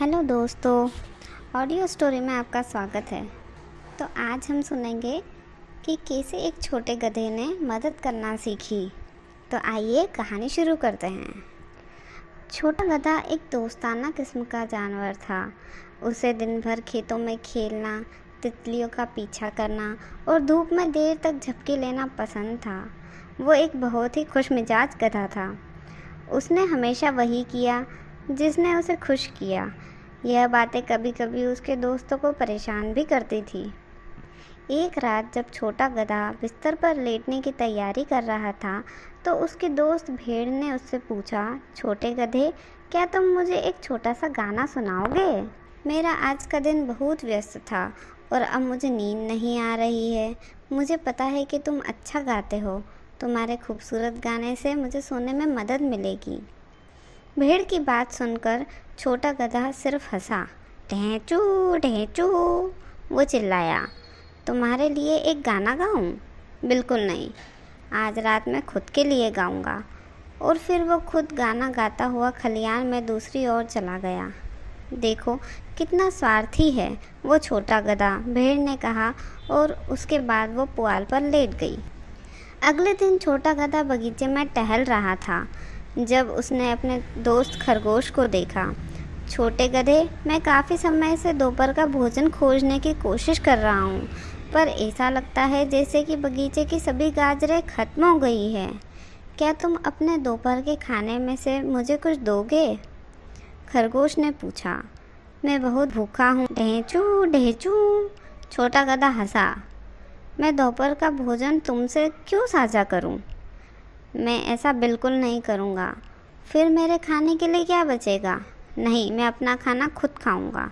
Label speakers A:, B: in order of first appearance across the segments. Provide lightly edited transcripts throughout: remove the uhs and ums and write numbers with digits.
A: Hello दोस्तों, audio story में आपका स्वागत है। तो आज हम सुनेंगे कि कैसे एक छोटे गधे ने मदद करना सीखी। तो आइए कहानी शुरू करते हैं। छोटा गधा एक दोस्ताना किस्म का जानवर था। उसे दिन भर खेतों में खेलना, तितलियों का पीछा करना और धूप में देर तक झपकी लेना पसंद था। वो एक बहुत ही खुशमिजाज गधा था। उसने हमेशा वही किया जिसने उसे खुश किया। यह बातें कभी कभी उसके दोस्तों को परेशान भी करती थी। एक रात जब छोटा गधा बिस्तर पर लेटने की तैयारी कर रहा था तो उसके दोस्त भेड़ ने उससे पूछा, छोटे गधे, क्या तुम मुझे एक छोटा सा गाना सुनाओगे? मेरा आज का दिन बहुत व्यस्त था और अब मुझे नींद नहीं आ रही है। मुझे पता है कि तुम अच्छा गाते हो। तुम्हारे खूबसूरत गाने से मुझे सोने में मदद मिलेगी। भेड़ की बात सुनकर छोटा गधा सिर्फ हंसा। ढेंचू ढेंचू, वो चिल्लाया। तुम्हारे लिए एक गाना गाऊं? बिल्कुल नहीं, आज रात मैं खुद के लिए गाऊंगा। और फिर वो खुद गाना गाता हुआ खलियान में दूसरी ओर चला गया। देखो कितना स्वार्थी है वो छोटा गधा, भेड़ ने कहा और उसके बाद वो पुआल पर लेट गई। अगले दिन छोटा गधा बगीचे में टहल रहा था जब उसने अपने दोस्त खरगोश को देखा। छोटे गधे, मैं काफ़ी समय से दोपहर का भोजन खोजने की कोशिश कर रहा हूँ, पर ऐसा लगता है जैसे कि बगीचे की सभी गाजरें खत्म हो गई है। क्या तुम अपने दोपहर के खाने में से मुझे कुछ दोगे? खरगोश ने पूछा। मैं बहुत भूखा हूँ। ढेंचू ढेंचू, छोटा गधा हंसा। मैं दोपहर का भोजन तुमसे क्यों साझा करूँ? मैं ऐसा बिल्कुल नहीं करूँगा। फिर मेरे खाने के लिए क्या बचेगा? नहीं, मैं अपना खाना खुद खाऊंगा।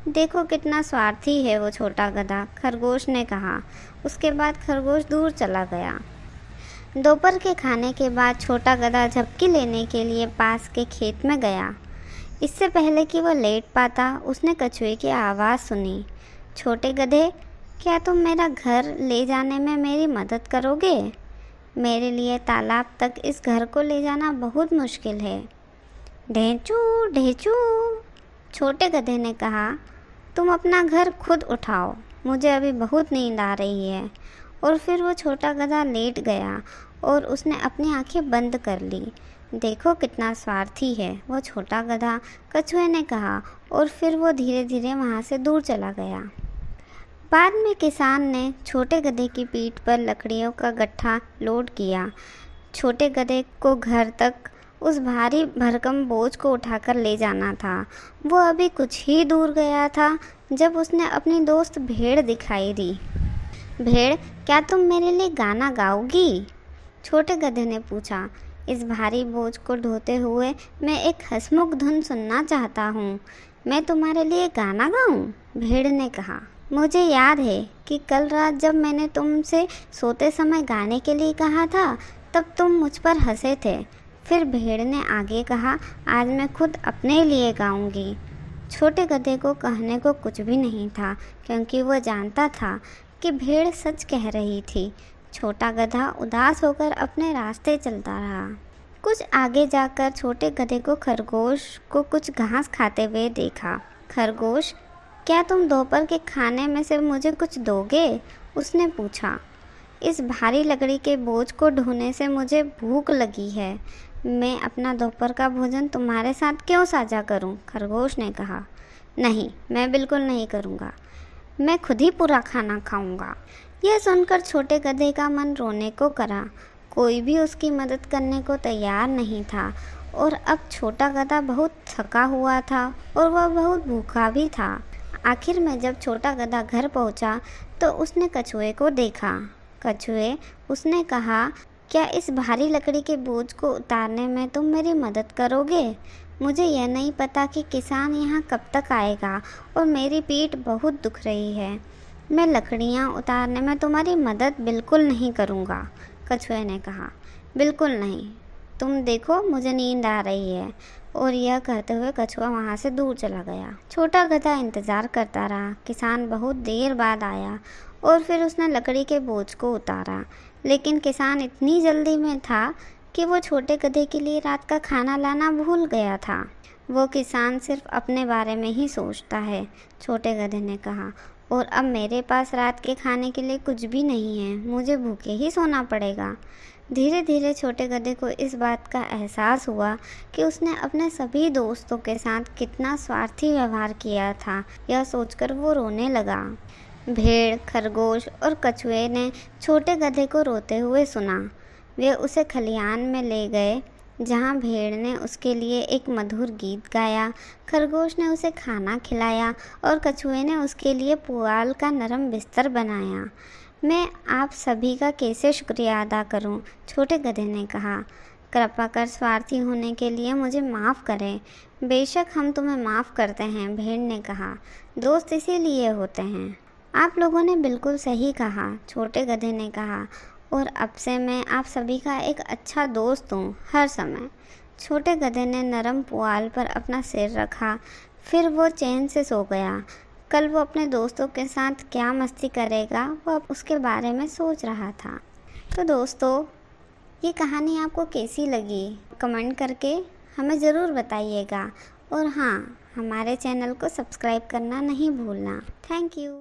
A: देखो कितना स्वार्थी है वो छोटा गधा, खरगोश ने कहा। उसके बाद खरगोश दूर चला गया। दोपहर के खाने के बाद छोटा गधा झपकी लेने के लिए पास के खेत में गया। इससे पहले कि वो लेट पाता, उसने कछुए की आवाज़ सुनी। छोटे गधे, क्या तुम मेरा घर ले जाने में मेरी मदद करोगे? मेरे लिए तालाब तक इस घर को ले जाना बहुत मुश्किल है। ढेंचू ढेंचू, छोटे गधे ने कहा, तुम अपना घर खुद उठाओ, मुझे अभी बहुत नींद आ रही है। और फिर वो छोटा गधा लेट गया और उसने अपनी आंखें बंद कर ली। देखो कितना स्वार्थी है वो छोटा गधा, कछुए ने कहा और फिर वो धीरे धीरे वहाँ से दूर चला गया। बाद में किसान ने छोटे गधे की पीठ पर लकड़ियों का गट्ठा लोड किया। छोटे गधे को घर तक उस भारी भरकम बोझ को उठाकर ले जाना था। वो अभी कुछ ही दूर गया था जब उसने अपनी दोस्त भेड़ दिखाई दी। भेड़, क्या तुम मेरे लिए गाना गाओगी? छोटे गधे ने पूछा। इस भारी बोझ को ढोते हुए मैं एक हंसमुख धुन सुनना चाहता हूँ। मैं तुम्हारे लिए गाना गाऊँ? भेड़ ने कहा। मुझे याद है कि कल रात जब मैंने तुमसे सोते समय गाने के लिए कहा था तब तुम मुझ पर हंसे थे। फिर भेड़ ने आगे कहा, आज मैं खुद अपने लिए गाऊंगी। छोटे गधे को कहने को कुछ भी नहीं था क्योंकि वो जानता था कि भेड़ सच कह रही थी। छोटा गधा उदास होकर अपने रास्ते चलता रहा। कुछ आगे जाकर छोटे गधे को खरगोश को कुछ घास खाते हुए देखा। खरगोश, क्या तुम दोपहर के खाने में से मुझे कुछ दोगे? उसने पूछा। इस भारी लकड़ी के बोझ को ढोने से मुझे भूख लगी है। मैं अपना दोपहर का भोजन तुम्हारे साथ क्यों साझा करूं? खरगोश ने कहा। नहीं, मैं बिल्कुल नहीं करूंगा। मैं खुद ही पूरा खाना खाऊंगा। यह सुनकर छोटे गधे का मन रोने को करा। कोई भी उसकी मदद करने को तैयार नहीं था और अब छोटा गधा बहुत थका हुआ था और वह बहुत भूखा भी था। आखिर में जब छोटा गधा घर पहुंचा तो उसने कछुए को देखा। कछुए, उसने कहा, क्या इस भारी लकड़ी के बोझ को उतारने में तुम मेरी मदद करोगे? मुझे यह नहीं पता कि किसान यहाँ कब तक आएगा और मेरी पीठ बहुत दुख रही है। मैं लकड़ियाँ उतारने में तुम्हारी मदद बिल्कुल नहीं करूँगा। कछुए ने कहा। बिल्कुल नहीं, तुम देखो मुझे नींद आ रही है। और यह कहते हुए कछुआ वहाँ से दूर चला गया। छोटा गधा इंतज़ार करता रहा। किसान बहुत देर बाद आया और फिर उसने लकड़ी के बोझ को उतारा, लेकिन किसान इतनी जल्दी में था कि वो छोटे गधे के लिए रात का खाना लाना भूल गया था। वो किसान सिर्फ अपने बारे में ही सोचता है, छोटे गधे ने कहा। और अब मेरे पास रात के खाने के लिए कुछ भी नहीं है, मुझे भूखे ही सोना पड़ेगा। धीरे धीरे छोटे गधे को इस बात का एहसास हुआ कि उसने अपने सभी दोस्तों के साथ कितना स्वार्थी व्यवहार किया था। यह सोचकर वो रोने लगा। भेड़, खरगोश और कछुए ने छोटे गधे को रोते हुए सुना। वे उसे खलिहान में ले गए, जहाँ भेड़ ने उसके लिए एक मधुर गीत गाया, खरगोश ने उसे खाना खिलाया और कछुए ने उसके लिए पुआल का नरम बिस्तर बनाया। मैं आप सभी का कैसे शुक्रिया अदा करूं? छोटे गधे ने कहा। कृपा कर स्वार्थी होने के लिए मुझे माफ़ करें। बेशक हम तुम्हें माफ़ करते हैं, भेड़ ने कहा। दोस्त इसीलिए होते हैं। आप लोगों ने बिल्कुल सही कहा, छोटे गधे ने कहा। और अब से मैं आप सभी का एक अच्छा दोस्त हूँ, हर समय। छोटे गधे ने नरम पुआल पर अपना सिर रखा, फिर वो चैन से सो गया। कल वो अपने दोस्तों के साथ क्या मस्ती करेगा, वो अब उसके बारे में सोच रहा था। तो दोस्तों, ये कहानी आपको कैसी लगी? कमेंट करके हमें ज़रूर बताइएगा। और हाँ, हमारे चैनल को सब्सक्राइब करना नहीं भूलना। Thank you.